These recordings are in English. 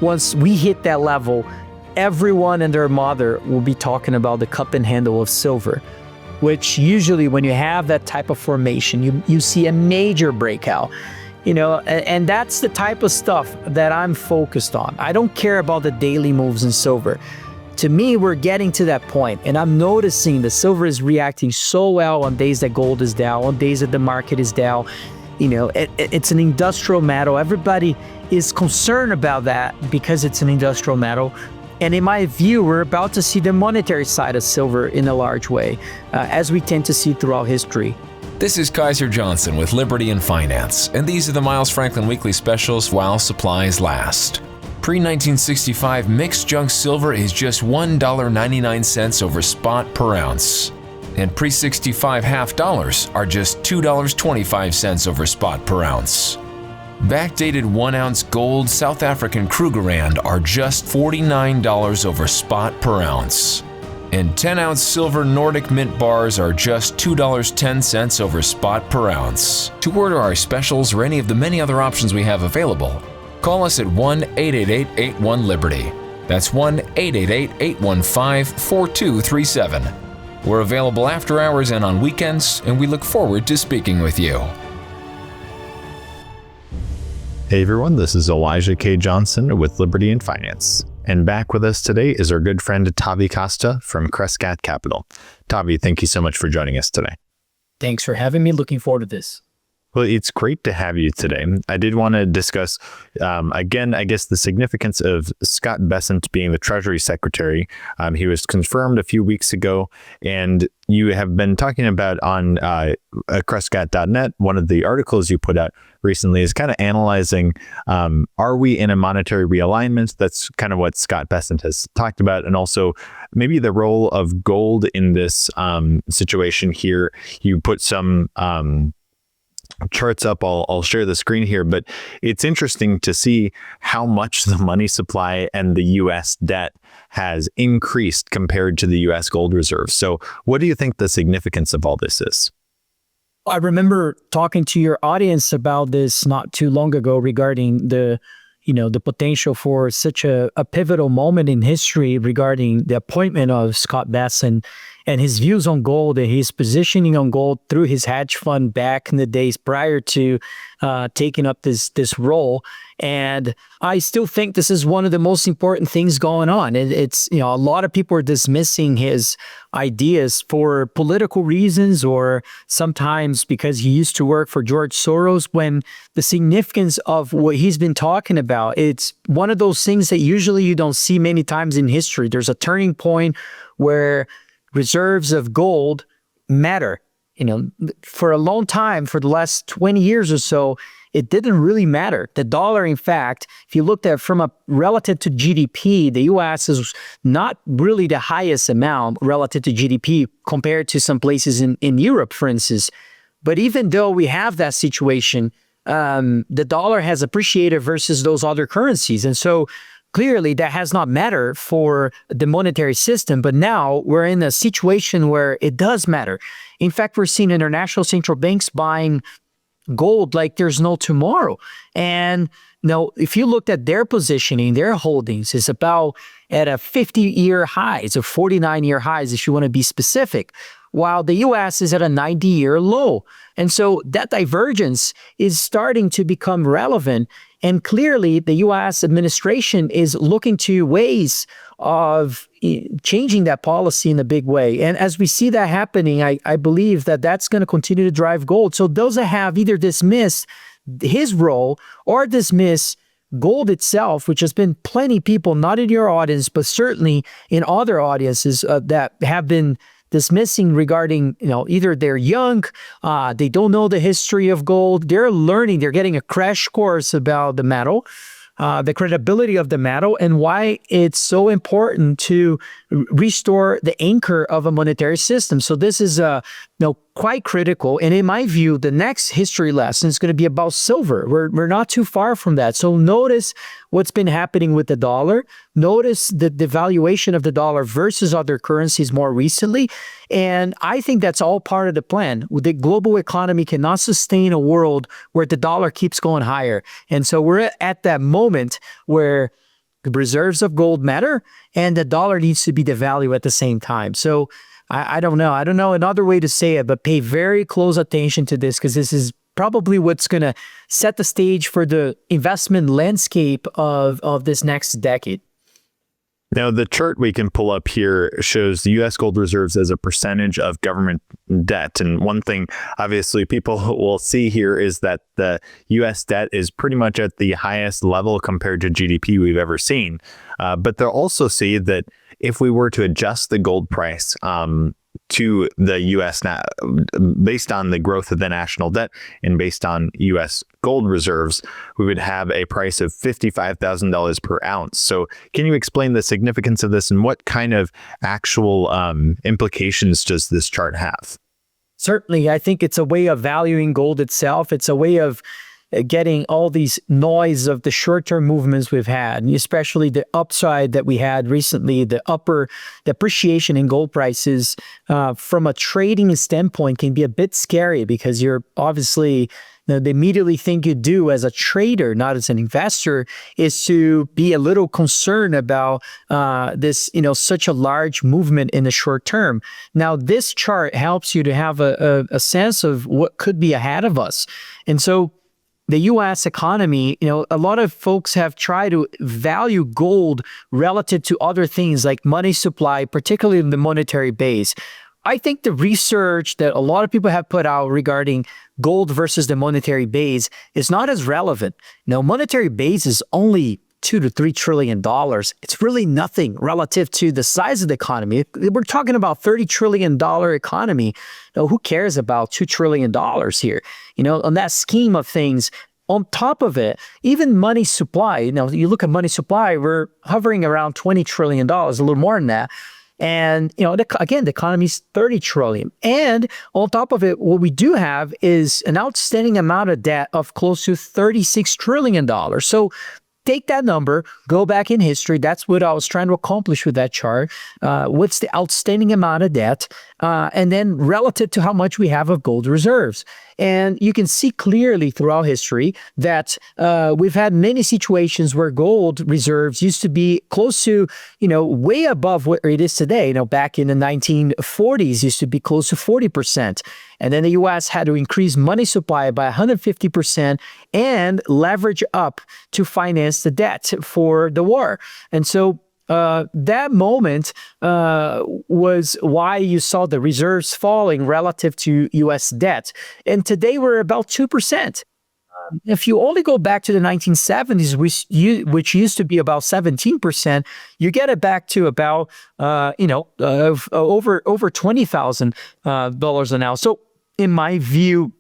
Once we hit that level, everyone and their mother will be talking about the cup and handle of silver, which usually when you have that type of formation, you see a major breakout. And that's the type of stuff that I'm focused on. I don't care about the daily moves in silver. To me, we're getting to that point, and I'm noticing the silver is reacting so well on days that gold is down, on days that the market is down. It's an industrial metal. Everybody is concerned about that because it's an industrial metal. And in my view, we're about to see the monetary side of silver in a large way, as we tend to see throughout history. This is Kaiser Johnson with Liberty and Finance, and these are the Miles Franklin Weekly Specials while supplies last. Pre-1965 mixed junk silver is just $1.99 over spot per ounce. And pre-65 half dollars are just $2.25 over spot per ounce. Backdated 1-ounce gold South African Krugerrand are just $49 over spot per ounce. And 10-ounce silver Nordic Mint bars are just $2.10 over spot per ounce. To order our specials or any of the many other options we have available, call us at 1-888-81-LIBERTY. That's 1-888-815-4237. We're available after hours and on weekends, and we look forward to speaking with you. Hey everyone, this is Elijah K. Johnson with Liberty and Finance. And back with us today is our good friend Tavi Costa from Crescat Capital. Tavi, thank you so much for joining us today. Thanks for having me. Looking forward to this. Well, it's great to have you today. I did want to discuss, again, I guess the significance of Scott Bessent being the Treasury Secretary. He was confirmed a few weeks ago, and you have been talking about on Crescat.net, one of the articles you put out recently is kind of analyzing, are we in a monetary realignment? That's kind of what Scott Bessent has talked about, and also maybe the role of gold in this situation here. You put some charts up. I'll share the screen here, but it's interesting to see how much the money supply and the U.S. debt has increased compared to the U.S. gold reserves. So what do you think the significance of all this is? I remember talking to your audience about this not too long ago regarding the potential for such a pivotal moment in history regarding the appointment of Scott Bessent and his views on gold and his positioning on gold through his hedge fund back in the days prior to taking up this role. And I still think this is one of the most important things going on. It's a lot of people are dismissing his ideas for political reasons, or sometimes because he used to work for George Soros, when the significance of what he's been talking about, it's one of those things that usually you don't see many times in history. There's a turning point where reserves of gold matter. For a long time, for the last 20 years or so, it didn't really matter. The dollar, in fact, if you looked at from a relative to GDP, the U.S. is not really the highest amount relative to GDP compared to some places in Europe, for instance. But even though we have that situation, the dollar has appreciated versus those other currencies. And so clearly that has not mattered for the monetary system, but now we're in a situation where it does matter. In fact, we're seeing international central banks buying gold like there's no tomorrow. And if you looked at their positioning, their holdings is about at a 50-year highs or 49-year highs, if you want to be specific, while the U.S. is at a 90-year low. And so that divergence is starting to become relevant. And clearly, the U.S. administration is looking to ways of changing that policy in a big way. And as we see that happening, I believe that that's going to continue to drive gold. So those that have either dismissed his role or dismiss gold itself, which has been plenty of people, not in your audience, but certainly in other audiences that have been dismissing regarding, either they're young, they don't know the history of gold, they're learning, they're getting a crash course about the metal, the credibility of the metal, and why it's so important to restore the anchor of a monetary system. So this is quite critical. And in my view, the next history lesson is going to be about silver. We're not too far from that. So notice what's been happening with the dollar. Notice the devaluation of the dollar versus other currencies more recently. And I think that's all part of the plan. The global economy cannot sustain a world where the dollar keeps going higher. And so we're at that moment where reserves of gold matter, and the dollar needs to be devalued at the same time. So I don't know. I don't know another way to say it, but pay very close attention to this, because this is probably what's going to set the stage for the investment landscape of this next decade. Now, the chart we can pull up here shows the U.S. gold reserves as a percentage of government debt. And one thing, obviously, people will see here is that the U.S. debt is pretty much at the highest level compared to GDP we've ever seen. But they'll also see that if we were to adjust the gold price to the U.S. based on the growth of the national debt and based on U.S. gold reserves, we would have a price of $55,000 per ounce. So can you explain the significance of this and what kind of actual implications does this chart have? Certainly, I think it's a way of valuing gold itself. It's a way of getting all these noise of the short-term movements we've had, and especially the upside that we had recently, the appreciation in gold prices from a trading standpoint can be a bit scary, because you're obviously, the immediately thing you do as a trader, not as an investor, is to be a little concerned about this, such a large movement in the short term. Now, this chart helps you to have a sense of what could be ahead of us. And so the U.S. economy, a lot of folks have tried to value gold relative to other things like money supply, particularly in the monetary base. I think the research that a lot of people have put out regarding gold versus the monetary base is not as relevant. Monetary base is only $2 to $3 trillion. It's really nothing relative to the size of the economy. We're talking about $30 trillion economy. Who cares about $2 trillion here? On that scheme of things. On top of it, even money supply, you look at money supply, we're hovering around $20 trillion, a little more than that. And, again, the economy is $30 trillion. And on top of it, what we do have is an outstanding amount of debt of close to $36 trillion. So take that number, go back in history. That's what I was trying to accomplish with that chart. What's the outstanding amount of debt? And then relative to how much we have of gold reserves. And you can see clearly throughout history that we've had many situations where gold reserves used to be close to, way above what it is today. Back in the 1940s, used to be close to 40%. And then the U.S. had to increase money supply by 150% and leverage up to finance the debt for the war. And so that moment was why you saw the reserves falling relative to U.S. debt. And today we're about 2%. If you only go back to the 1970s, which used to be about 17%, you get it back to about, over $20,000 an ounce. So in my view,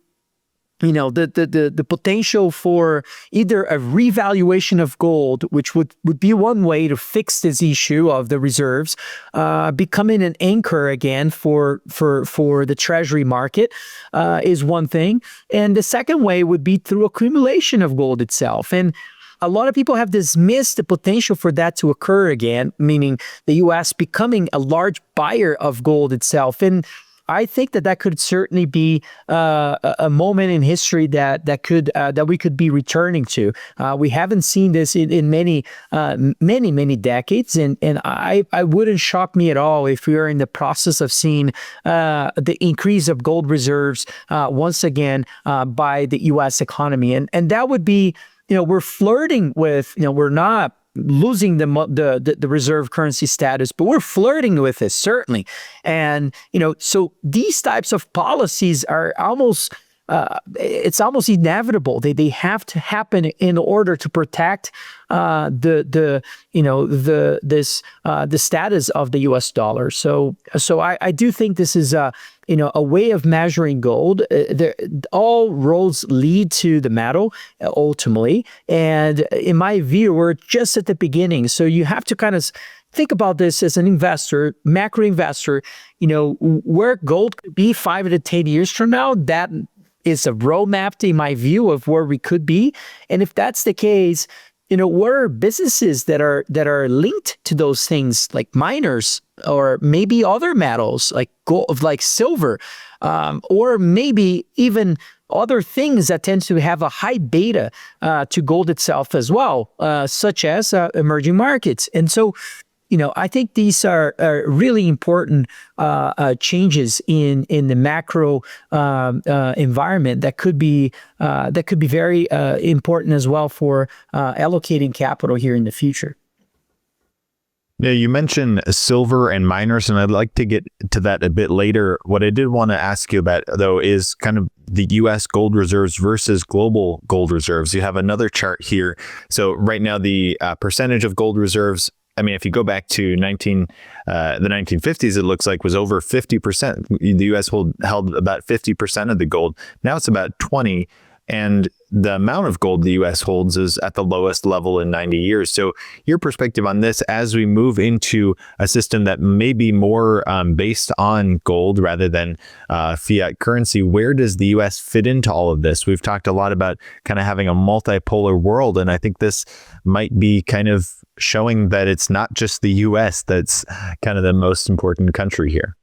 the potential for either a revaluation of gold, which would be one way to fix this issue of the reserves, becoming an anchor again for the treasury market, is one thing. And the second way would be through accumulation of gold itself. And a lot of people have dismissed the potential for that to occur again, meaning the U.S. becoming a large buyer of gold itself. And I think that could certainly be a moment in history that we could be returning to. We haven't seen this in many decades, and I wouldn't shock me at all if we are in the process of seeing the increase of gold reserves once again by the U.S. economy, and that would be, we're flirting with, we're not losing the reserve currency status, but we're flirting with it, certainly. And, so these types of policies are almost, it's almost inevitable. They have to happen in order to protect the status of the U.S. dollar. So I do think this is a way of measuring gold. All roads lead to the metal ultimately. And in my view, we're just at the beginning. So you have to kind of think about this as an investor, macro investor, where gold could be 5 to 10 years from now. That is a roadmap, in my view, of where we could be. And if that's the case, what are businesses that are linked to those things, like miners, or maybe other metals like gold, like silver, or maybe even other things that tend to have a high beta to gold itself as well, such as emerging markets. And so, I think these are really important changes in the macro environment that could be very important as well for allocating capital here in the future. Now, you mentioned silver and miners, and I'd like to get to that a bit later. What I did want to ask you about, though, is kind of the U.S. gold reserves versus global gold reserves. You have another chart here. So right now, the percentage of gold reserves, I mean, if you go back to the 1950s, it looks like was over 50%. The U.S. held about 50% of the gold. Now it's about 20%. And the amount of gold the U.S. holds is at the lowest level in 90 years. So your perspective on this, as we move into a system that may be more based on gold rather than fiat currency, where does the U.S. fit into all of this? We've talked a lot about kind of having a multipolar world, and I think this might be kind of showing that it's not just the U.S. that's kind of the most important country here.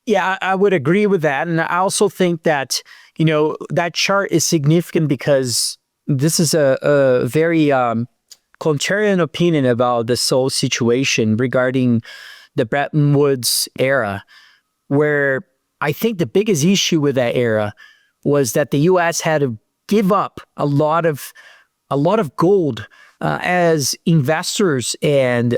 Yeah, I would agree with that. And I also think that, that chart is significant because this is a very contrarian opinion about this whole situation regarding the Bretton Woods era, where I think the biggest issue with that era was that the U.S. had to give up a lot of gold as investors and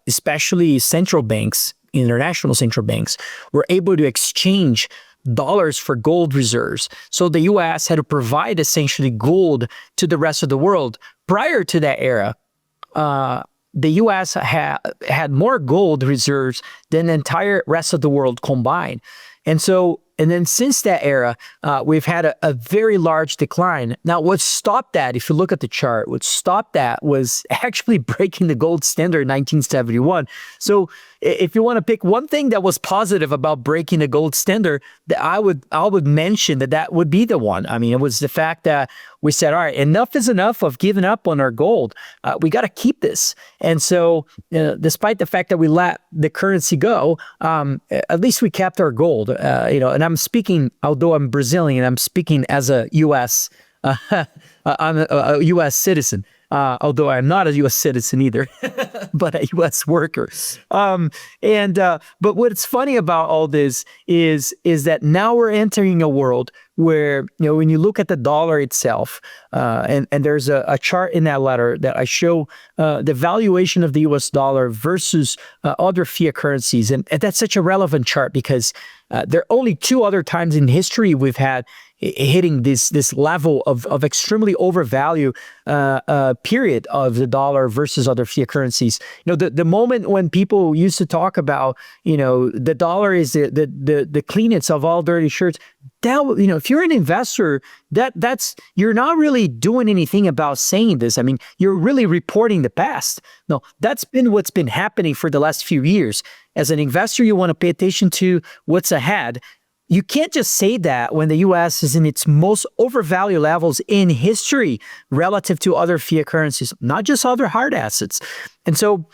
especially central banks, international central banks, were able to exchange dollars for gold reserves. So the U.S. had to provide essentially gold to the rest of the world. Prior to that era, the U.S. had more gold reserves than the entire rest of the world combined. And then since that era, we've had a very large decline. Now, what stopped that, if you look at the chart, what stopped that was actually breaking the gold standard in 1971. So if you want to pick one thing that was positive about breaking the gold standard, that I would mention that would be the one. I mean, it was the fact that we said, all right, enough is enough of giving up on our gold. We got to keep this. And so despite the fact that we let the currency go, at least we kept our gold, and I'm speaking, although I'm Brazilian, I'm speaking as a U.S. I'm a U.S. citizen, although I'm not a U.S. citizen either, but a U.S. worker. But what's funny about all this is that now we're entering a world where, when you look at the dollar itself, and there's a chart in that letter that I show the valuation of the U.S. dollar versus other fiat currencies. And that's such a relevant chart because there are only two other times in history we've had hitting this level of extremely overvalued period of the dollar versus other fiat currencies. The moment when people used to talk about, the dollar is the cleanest of all dirty shirts, that, if you're an investor, that's you're not really doing anything about saying this. I mean, you're really reporting the past. No, that's been what's been happening for the last few years. As an investor, you want to pay attention to what's ahead. You can't just say that when the U.S. is in its most overvalued levels in history relative to other fiat currencies, not just other hard assets. And so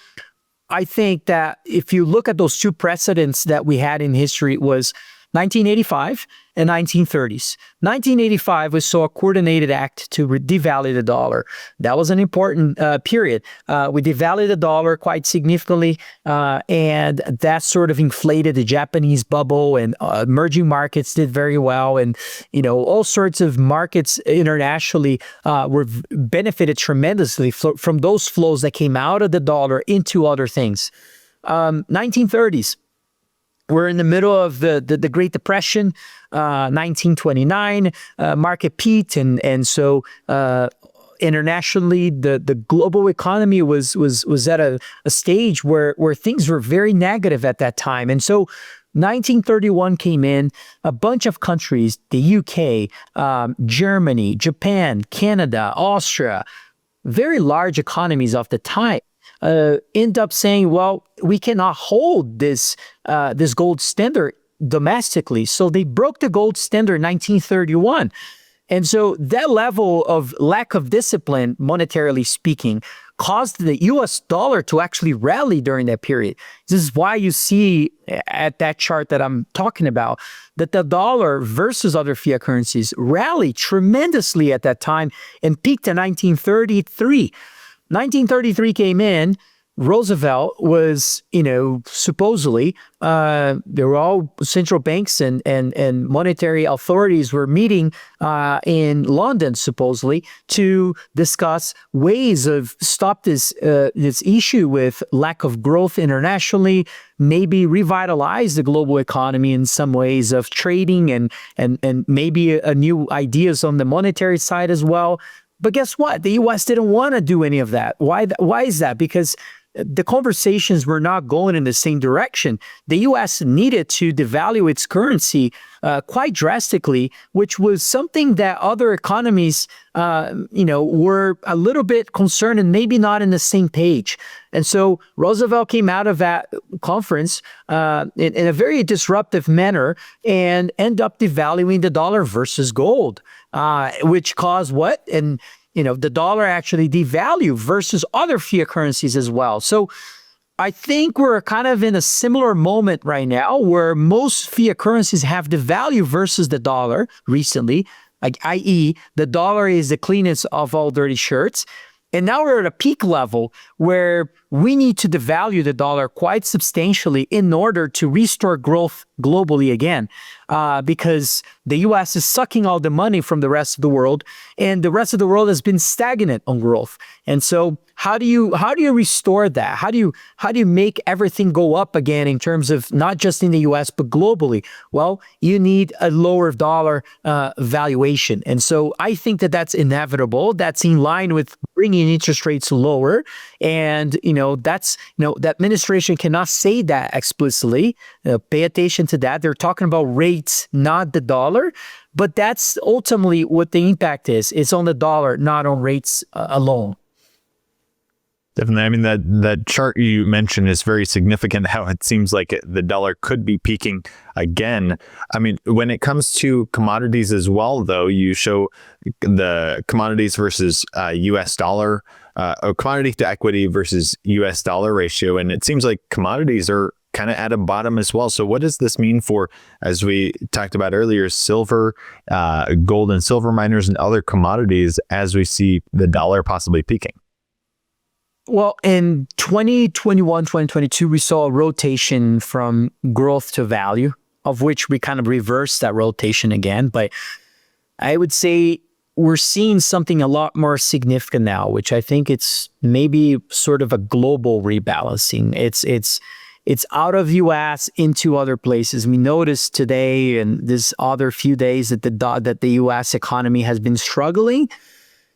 I think that if you look at those two precedents that we had in history, it was 1985 and 1930s. 1985, we saw a coordinated act to devalue the dollar. That was an important period. We devalued the dollar quite significantly, and that sort of inflated the Japanese bubble, and emerging markets did very well. And, all sorts of markets internationally were benefited tremendously from those flows that came out of the dollar into other things. 1930s. We're in the middle of the Great Depression, 1929, market peaked, and so internationally, the global economy was at a stage where things were very negative at that time. And so 1931 came in, a bunch of countries, the UK, Germany, Japan, Canada, Austria, very large economies of the time, end up saying, well, we cannot hold this gold standard domestically. So they broke the gold standard in 1931. And so that level of lack of discipline, monetarily speaking, caused the US dollar to actually rally during that period. This is why you see at that chart that I'm talking about that the dollar versus other fiat currencies rallied tremendously at that time and peaked in 1933. 1933 came in. Roosevelt was, supposedly, there were all central banks and monetary authorities were meeting in London, supposedly, to discuss ways of stop this issue with lack of growth internationally, maybe revitalize the global economy in some ways of trading and maybe a new ideas on the monetary side as well. But guess what? The U.S. didn't want to do any of that. Why is that? Because the conversations were not going in the same direction. The U.S. needed to devalue its currency quite drastically, which was something that other economies, were a little bit concerned and maybe not in the same page. And so Roosevelt came out of that conference in a very disruptive manner and ended up devaluing the dollar versus gold, which caused what? And the dollar actually devalued versus other fiat currencies as well. So I think we're kind of in a similar moment right now where most fiat currencies have devalued versus the dollar recently, like i.e. the dollar is the cleanest of all dirty shirts. And now we're at a peak level where we need to devalue the dollar quite substantially in order to restore growth globally again, because the U.S. is sucking all the money from the rest of the world, and the rest of the world has been stagnant on growth. And so how do you restore that? How do you make everything go up again in terms of not just in the U.S. but globally? Well, you need a lower dollar valuation, and so I think that that's inevitable. That's in line with bringing interest rates lower, and the administration cannot say that explicitly. Pay attention to that. They're talking about rates, not the dollar, but that's ultimately what the impact is. It's on the dollar, not on rates alone. Definitely. I mean, that chart you mentioned is very significant, how it seems like the dollar could be peaking again. I mean, when it comes to commodities as well, though, you show the commodities versus US dollar, commodity to equity versus US dollar ratio. And it seems like commodities are kind of at a bottom as well. So what does this mean for, as we talked about earlier, silver, gold and silver miners and other commodities as we see the dollar possibly peaking? Well, in 2021, 2022, we saw a rotation from growth to value, of which we kind of reversed that rotation again. But I would say we're seeing something a lot more significant now, which I think it's maybe sort of a global rebalancing. It's out of U.S. into other places. We noticed today and this other few days that the U.S. economy has been struggling.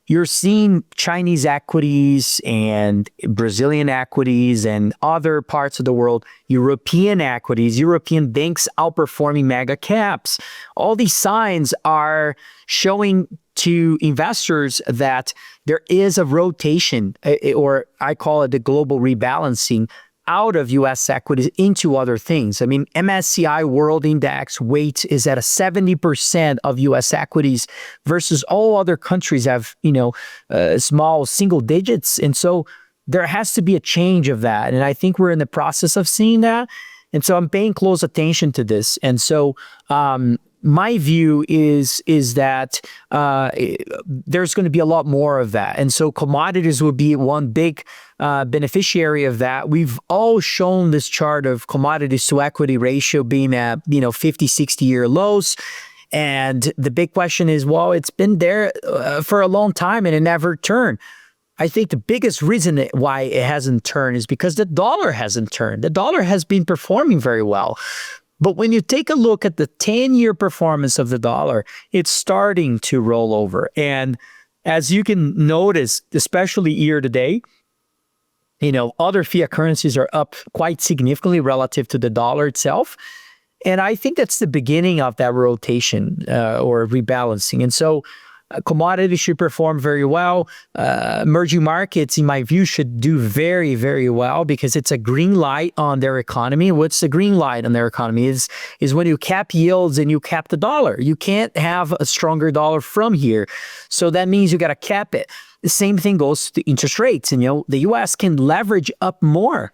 You're seeing Chinese equities and Brazilian equities and other parts of the world, European equities, European banks outperforming mega caps. All these signs are showing to investors that there is a rotation, or I call it the global rebalancing, out of U.S. equities into other things. I mean, MSCI World Index weight is at a 70% of U.S. equities versus all other countries have, small single digits. And so there has to be a change of that. And I think we're in the process of seeing that. And so I'm paying close attention to this. And so my view is that there's going to be a lot more of that. And so commodities will be one big beneficiary of that. We've all shown this chart of commodities to equity ratio being at, 50, 60-year lows. And the big question is, well, it's been there for a long time and it never turned. I think the biggest reason why it hasn't turned is because the dollar hasn't turned. The dollar has been performing very well. But when you take a look at the 10-year performance of the dollar, it's starting to roll over. And as you can notice, especially year to date, other fiat currencies are up quite significantly relative to the dollar itself. And I think that's the beginning of that rotation or rebalancing. And so commodities should perform very well. Emerging markets, in my view, should do very, very well because it's a green light on their economy. What's the green light on their economy is when you cap yields and you cap the dollar. You can't have a stronger dollar from here. So that means you got to cap it. The same thing goes to the interest rates. And, the U.S. can leverage up more,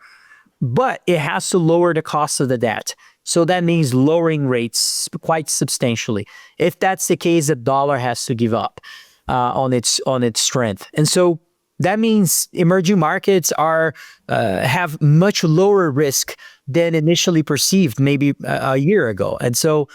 but it has to lower the cost of the debt. So that means lowering rates quite substantially. If that's the case, the dollar has to give up on its strength. And so that means emerging markets have much lower risk than initially perceived maybe a year ago. And so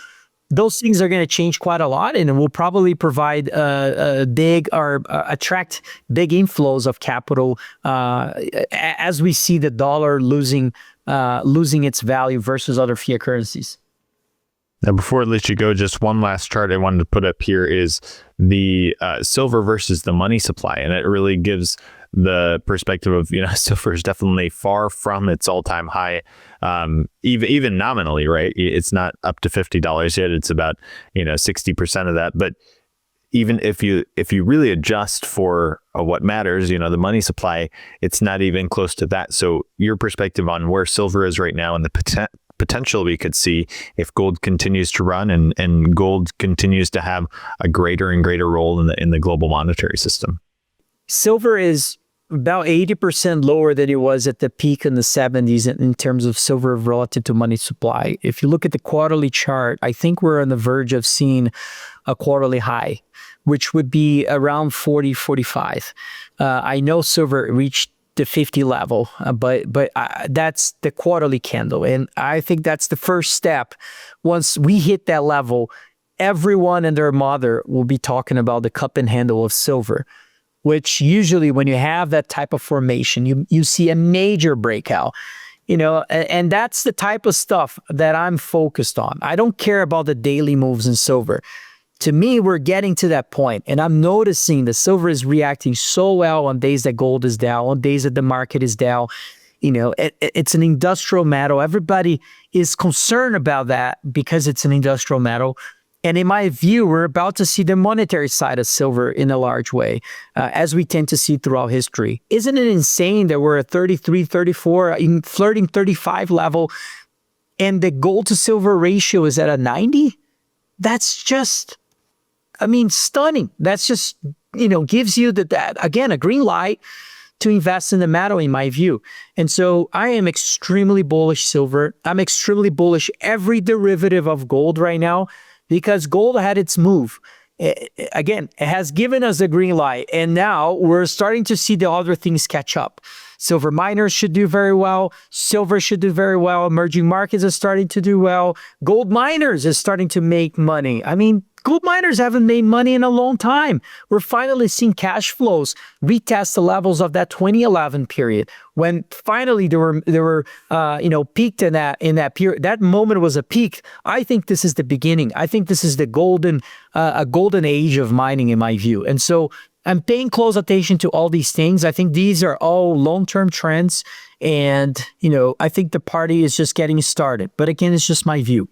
those things are going to change quite a lot, and it will probably provide attract big inflows of capital as we see the dollar losing its value versus other fiat currencies. Now, before I let you go, just one last chart I wanted to put up here is the silver versus the money supply. And it really gives the perspective of, silver is definitely far from its all-time high, even nominally, right? It's not up to $50 yet. It's about, 60% of that. But even if you really adjust for what matters, the money supply, it's not even close to that. So your perspective on where silver is right now and the potential we could see if gold continues to run and gold continues to have a greater and greater role in the global monetary system. Silver is about 80% lower than it was at the peak in the 70s in terms of silver relative to money supply. If you look at the quarterly chart, I think we're on the verge of seeing a quarterly high, which would be around 40, 45. I know silver reached the 50 level, but that's the quarterly candle. And I think that's the first step. Once we hit that level, everyone and their mother will be talking about the cup and handle of silver, which usually when you have that type of formation, you see a major breakout, and that's the type of stuff that I'm focused on. I don't care about the daily moves in silver. To me, we're getting to that point, and I'm noticing that silver is reacting so well on days that gold is down, on days that the market is down. It's an industrial metal. Everybody is concerned about that because it's an industrial metal. And in my view, we're about to see the monetary side of silver in a large way, as we tend to see throughout history. Isn't it insane that we're at 33, 34, even flirting 35 level, and the gold to silver ratio is at a 90? That's just, stunning. That's just, gives you again, a green light to invest in the metal, in my view. And so I am extremely bullish silver. I'm extremely bullish every derivative of gold right now, because gold had its move. It has given us a green light, and now we're starting to see the other things catch up. Silver miners should do very well. Silver should do very well. Emerging markets are starting to do well. Gold miners is starting to make money. Gold miners haven't made money in a long time. We're finally seeing cash flows retest the levels of that 2011 period, when finally they were peaked in that period. That moment was a peak. I think this is the beginning. I think this is the golden age of mining, in my view. And so I'm paying close attention to all these things. I think these are all long-term trends, and I think the party is just getting started. But again, it's just my view.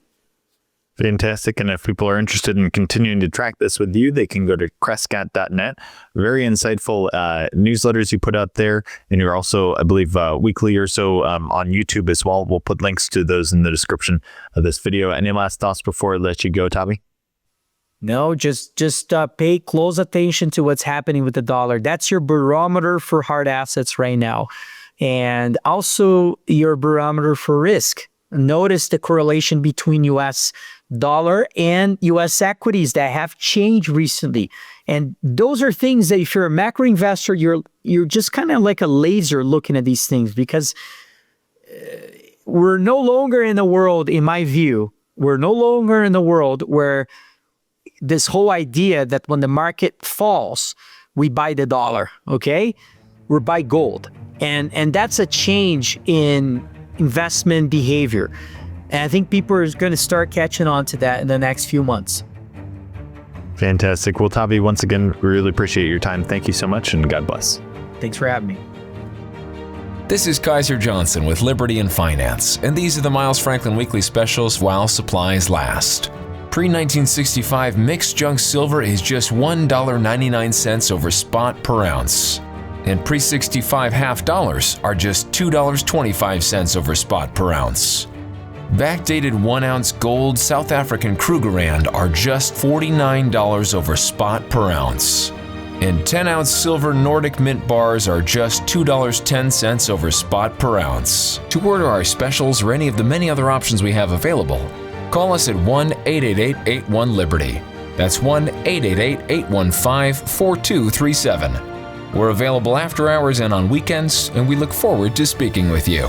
Fantastic. And if people are interested in continuing to track this with you, they can go to Crescat.net. Very insightful newsletters you put out there. And you're also, I believe, weekly or so on YouTube as well. We'll put links to those in the description of this video. Any last thoughts before I let you go, Tavi? No, just pay close attention to what's happening with the dollar. That's your barometer for hard assets right now. And also your barometer for risk. Notice the correlation between U.S. dollar and U.S. equities that have changed recently. And those are things that if you're a macro investor, you're just kind of like a laser looking at these things, because we're no longer in a world, in my view, we're no longer in a world where this whole idea that when the market falls, we buy the dollar, okay? We buy gold. And that's a change in investment behavior. And I think people are going to start catching on to that in the next few months. Fantastic. Well, Tavi, once again, we really appreciate your time. Thank you so much, and God bless. Thanks for having me. This is Kaiser Johnson with Liberty and Finance, and these are the Miles Franklin Weekly Specials while supplies last. Pre-1965 mixed junk silver is just $1.99 over spot per ounce. And pre-65 half dollars are just $2.25 over spot per ounce. Backdated 1 ounce gold South African Krugerrand are just $49 over spot per ounce. And 10-ounce silver Nordic Mint bars are just $2.10 over spot per ounce. To order our specials or any of the many other options we have available, call us at 1-888-81-LIBERTY. That's 1-888-815-4237. We're available after hours and on weekends, and we look forward to speaking with you.